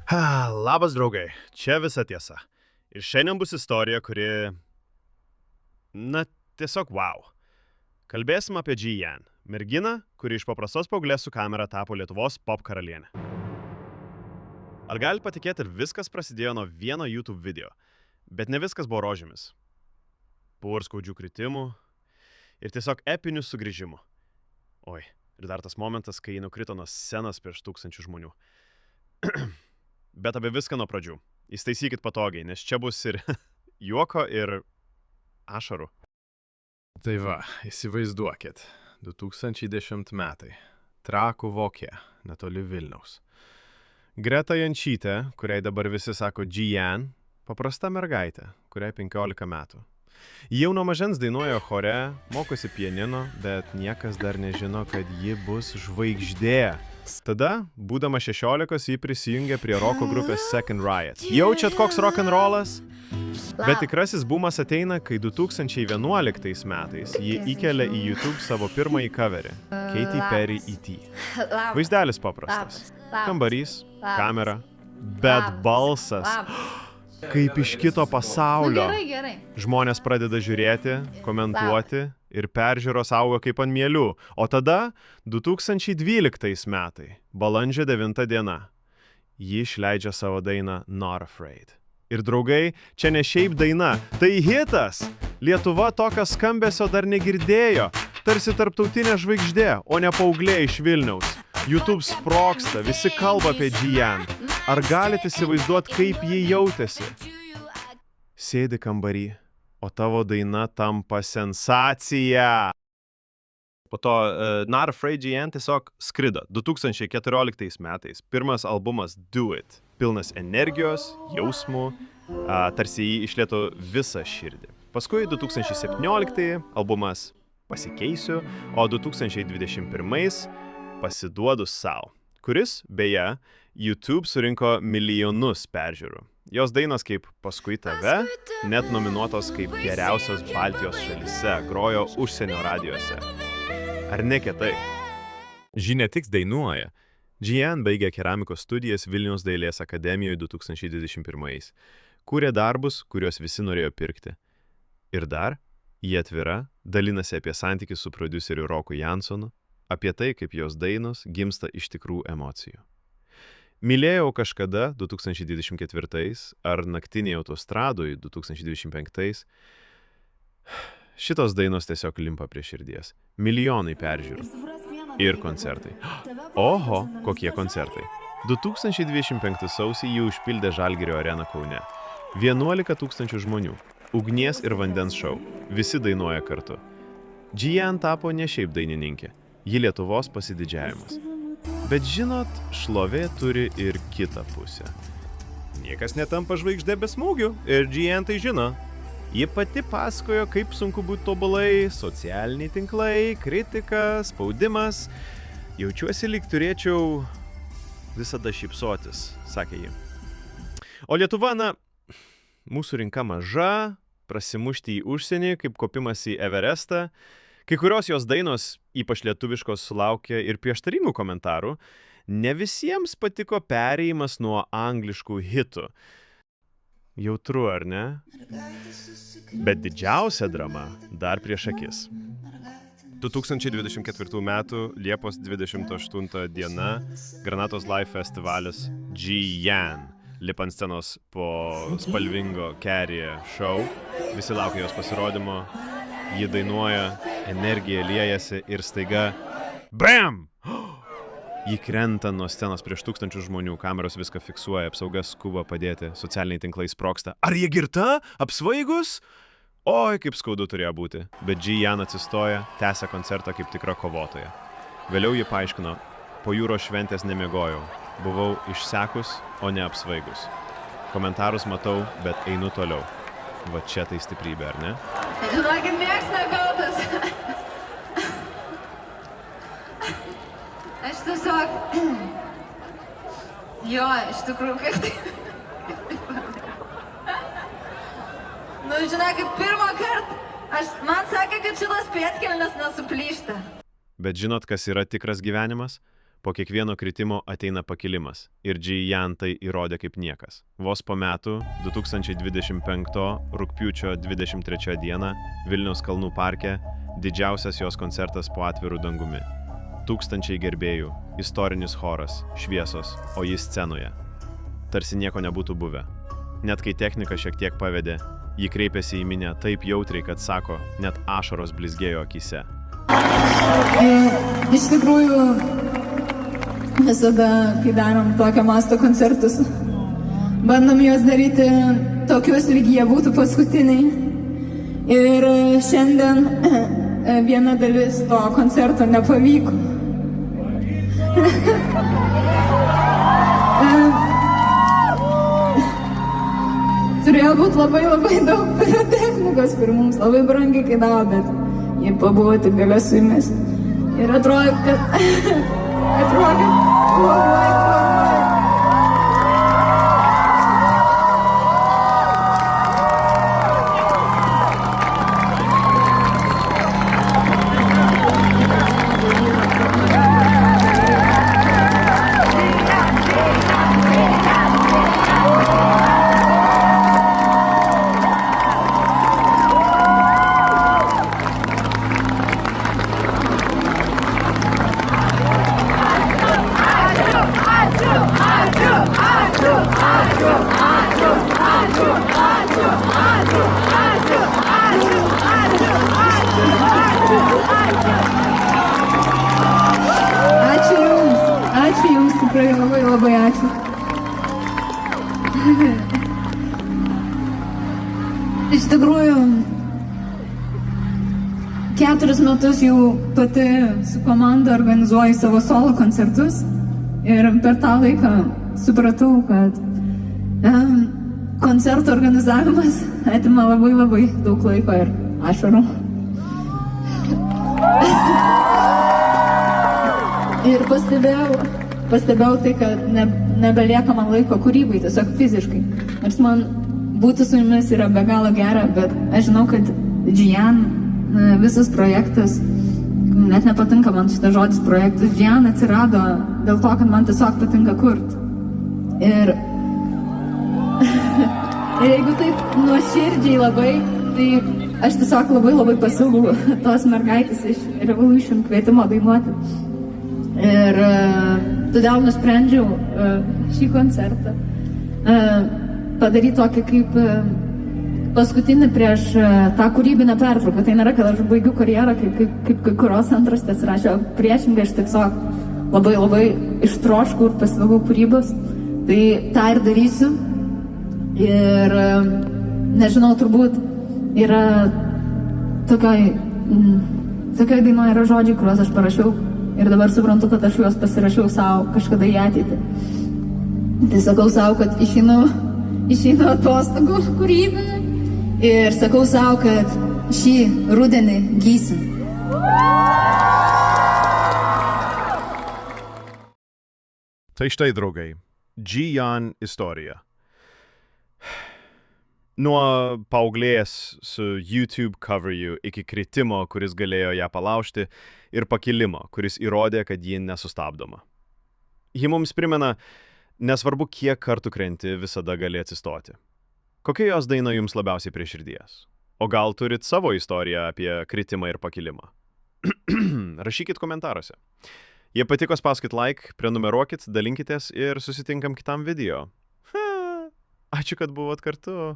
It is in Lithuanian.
Labas draugai, čia visa tiesa. Ir šiandien bus istorija, kuri... tiesiog wow. Kalbėsim apie Ji-Yan, merginą, kuri iš paprastos paauglės su kamera tapo Lietuvos pop karalienė. Ar gali patikėti, ir viskas prasidėjo nuo vieno YouTube video, bet ne viskas buvo rožėmis. Buvo ir skaudžių kritimų, ir tiesiog epinių sugrįžimų. Oi, ir dar tas momentas, kai ji nukrito nuo scenos prieš tūkstančių žmonių. Bet apie viską nuo pradžių. Įstaisykit patogiai, nes čia bus ir juoko, ir ašarų. Tai va, įsivaizduokit. 2010 metai. Trakų Vokė, netoli Vilniaus. Greta Jančytė, kuriai dabar visi sako Ji-Yan, paprasta mergaitė, kuriai 15 metų. Jau nuo mažens dainuoja chore, mokosi pianino, bet niekas dar nežino, kad ji bus žvaigždė. Tada, būdama 16, ji prisijungė prie roko grupės Second Riot. Jaučiat, koks rock'n'rollas? Bet tikrasis bumas ateina, kai 2011 metais ji įkelia į YouTube savo pirmąjį coverį – Katy Perry E.T. Vaizdelis paprastas. Kambarys, kamera, bet balsas kaip iš kito pasaulio. Žmonės pradeda žiūrėti, komentuoti ir peržiūros auga kaip ant mielių. O tada, 2012 metai, balandžio 9 diena, ji išleidžia savo dainą Not Afraid. Ir draugai, čia ne šiaip daina, tai hitas! Lietuva tokio skambesio dar negirdėjo, tarsi tarptautinė žvaigždė, o ne paauglė iš Vilniaus. YouTube sproksta, visi kalba apie Ji-Yan. Ar galite įsivaizduoti, kaip ji jautėsi? Sėdi kambarį, o tavo daina tampa sensacija. Po to Not Afraid Ji-Yan tiesiog skrido. 2014 metais pirmas albumas Do It. Pilnas energijos, jausmų, tarsi jį išlieto visą širdį. Paskui 2017 albumas Pasikeisiu, o 2021 Pasiduodu sau, kuris, beje, YouTube surinko milijonus peržiūrų. Jos dainos kaip Paskui tave net nominuotos kaip geriausios Baltijos šalyse, grojo užsienio radijuose. Ar ne kietai? Ji ne tik dainuoja. Ji-Yan baigė keramikos studijas Vilniaus dailės akademijoje 2021. Kūrė darbus, kuriuos visi norėjo pirkti. Ir dar, ji atvira, dalinasi apie santykius su prodiuseriu Roku Jansonu, apie tai, kaip jos dainos gimsta iš tikrų emocijų. Mylėjau kažkada 2024 ar Naktinėje autostradoje 2025. Šitos dainos tiesiog limpa prie širdies. Milijonai peržiūrų. Ir koncertai. Oho, kokie koncertai. 2025 sausį jį užpildė Žalgirio areną Kaune. 11 000 žmonių. Ugnies ir vandens šou. Visi dainuoja kartu. Ji-Yan tapo ne šiaip dainininkė. Ji Lietuvos pasididžiavimas. Bet žinot, šlovė turi ir kitą pusę. Niekas netampa žvaigždė be smūgių, ir Ji-Yan tai žino. Ji pati pasakojo, kaip sunku būti tobulai, socialiniai tinklai, kritika, spaudimas. Jaučiuosi lyg turėčiau visada šypsotis, sakė ji. O Lietuva, mūsų rinka maža, prasimušti į užsienį, kaip kopimas į Everestą. Kai kurios jos dainos, ypač lietuviškos, sulaukė ir prieštaringų komentarų. Ne visiems patiko perėjimas nuo angliškų hitų. Jautru, ar ne? Bet didžiausia drama dar prieš akis. 2024 metų Liepos 28 diena Granatos Live festivalis Ji-Yan. Lipa ant scenos po spalvingo Carrie show. Visi laukia jos pasirodymo. Ji dainuoja, energija liejasi ir staiga BAM! Ji krenta nuo scenos prieš tūkstančių žmonių, kameros viską fiksuoja, apsauga skuba padėti, socialiniai tinklai sproksta. Ar ji girta? Apsvaigus? Oi, kaip skaudu turėjo būti. Bet Ji-Yan atsistoja, tęsia koncertą kaip tikra kovotoja. Vėliau ji paaiškino, po jūros šventės nemiegojau. Buvau išsekus, o ne apsvaigus. Komentarus matau, bet einu toliau. Va čia tai stiprybė, ar ne? Žinokit, nieks nekaltas. Aš tiesiog... Jo, iš tikrųjų, kaip tai... Žinokit, pirmą kartą man sakė, kad šitas pėdkelnes nesuplyšta. Bet žinot, kas yra tikras gyvenimas? Po kiekvieno kritimo ateina pakilimas ir Ji-Yan tai įrodė kaip niekas. Vos po metų, 2025 rugpjūčio 23 dieną, Vilniaus Kalnų parke, didžiausias jos koncertas po atvirų dangumi. Tūkstančiai gerbėjų, istorinis choras, šviesos, o jis scenoje. Tarsi nieko nebūtų buvę. Net kai technika šiek tiek pavedė, ji kreipėsi į minią taip jautriai, kad sako, net ašaros blizgėjo akyse. Iš tikrųjų, visada, kai darom tokio masto koncertus, bandom juos daryti tokius, lyg jie būtų paskutiniai. Ir šiandien viena dalis to koncerto nepavyko. Turėjo būti labai daug pirotechnikos, kuri mums labai brangiai kainavo, bet jie pabuvo tik gale su jumis. Ir atrodo, kad planuoju. Ačiū Jums, tikrai labai ačiū. Iš tikrųjų, 4 metus jau pati su komanda organizuoju savo solo koncertus ir per tą laiką supratau, kad koncerto organizavimas atima labai daug laiko ir ašarų. Ir pastebėjau tai, kad nebelieka man laiko kūrybai, tiesiog fiziškai. Nors man būti su jumis yra be galo gera, bet aš žinau, kad Ji-Yan, visas projektas, net nepatinka man šitas žodis projektas, Ji-Yan atsirado dėl to, kad man tiesiog patinka kurti. Ir jeigu taip nuoširdžiai labai, tai aš tiesiog labai pasiūlau tos mergaitės iš Revolution kvietimo dainuoti. Ir todėl nusprendžiau šį koncertą padaryti tokį kaip paskutinį prieš tą kūrybinę pertrauką. Tai nėra, kad aš baigiu karjerą, kaip kai kurios antraštės rašė, priešingai aš tiesiog labai ištroškau ir pasiilgau kūrybos. Tai tą ir darysiu. Ir nežinau, turbūt yra tokioj dainoje yra žodžiai, kuriuos aš parašiau. Ir dabar suprantu, kad aš juos pasirašiau savo kažkada į ateitį. Tai sakau savo, kad išeinu atostogų kūrybinį ir sakau savo, kad šį rudenį gysim. Tai štai, draugai, Ji-Yan istorija. Nuo paauglės su YouTube cover'u iki kritimo, kuris galėjo ją palaužti, ir pakilimo, kuris įrodė, kad ji nesustabdoma. Ji mums primena, nesvarbu kiek kartų krenti, visada gali atsistoti. Kokia jos daina jums labiausiai prie širdies? O gal turit savo istoriją apie kritimą ir pakilimą? Rašykit komentaruose. Jei patiko, spauskit like, prenumeruokit, dalinkitės ir susitinkam kitam video. Ačiū, kad buvot kartu.